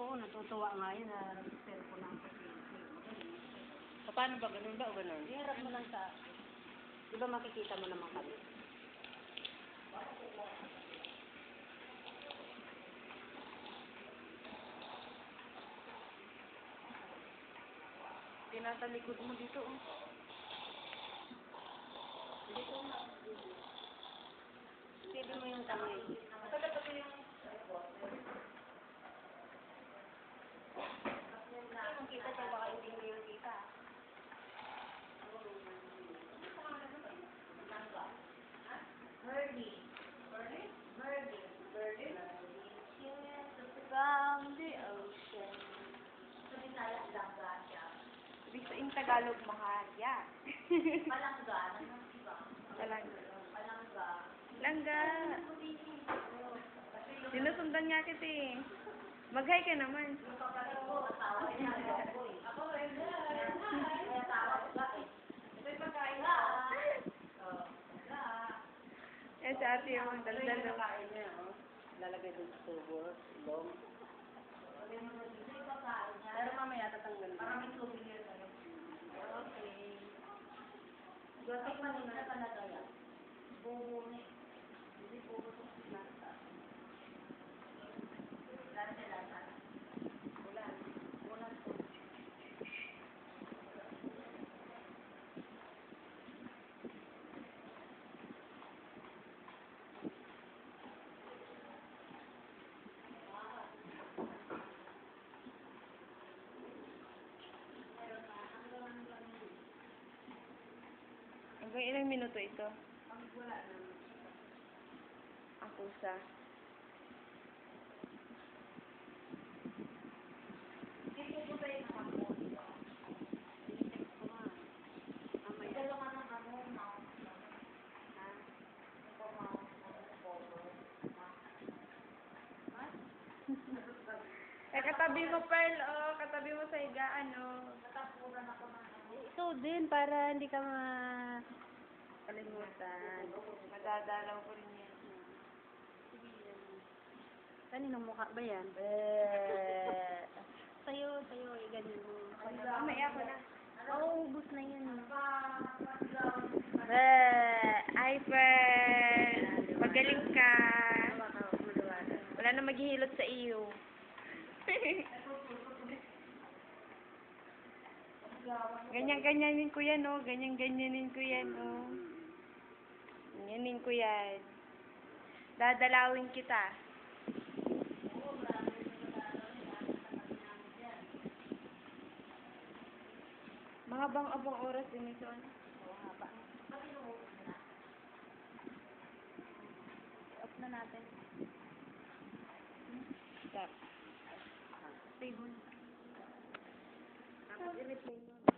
Oo, natutuwa nga yun na cellphone ang pasyente. Paano ba? Ganun ba o ganun? Hirap mo lang sa... Di ba makikita mo naman kami? Tinatalikod mo dito, oh. Dito na. Pwede mo yung tangay. Ang kita siya, baka hindi mo yung kita. Birdie. Birdie? From the ocean. Ibig sabihin Tagalog, maharya. Palangga. Anong iba? Palangga. Palangga. Langga. Sinusundan nga kita eh. Mag-hi ka naman. Ako rin. Kaya tawag ka eh. Ito'y pagkain na. Eh, si ate yung daldalo. Pagkain niya, oh. Lalagay doon sa tubo, ilong. Pero mamaya tatanggal. Maraming souvenir kayo. Okay. Gotik man nila na talaga yan. Bubo na eh. Hindi bubo ito sinasa. Lasa. Ulan. Ulan po. Hanggang ilang minuto ito? Wala na. Ang pusa. Dito po tayo nakapon. May dalawa ng mount. Ha? Ito mount. Eh, katabi mo, Pearl, oh. Katabi mo sa higaan, oh. Natapunan ako ng Ito din, para hindi ka kalimutan. Madadalaw ko rin yan. Kaninong mukha ba yan? Sa'yo, ganyan mo. Mamaya ko na. Oo, ubus na yan. Ay, Pearl. Magaling ka. Wala na maghihilot sa iyo. Ganyan-ganyanin ko yan, oh. Ganyan-ganyanin ko yan, oh. Ganyanin ko yan. Dadalawin kita. Mga bang-abang oras din ito, ano? Off na natin. Stop. Stay mo. Tapos i-replay mo.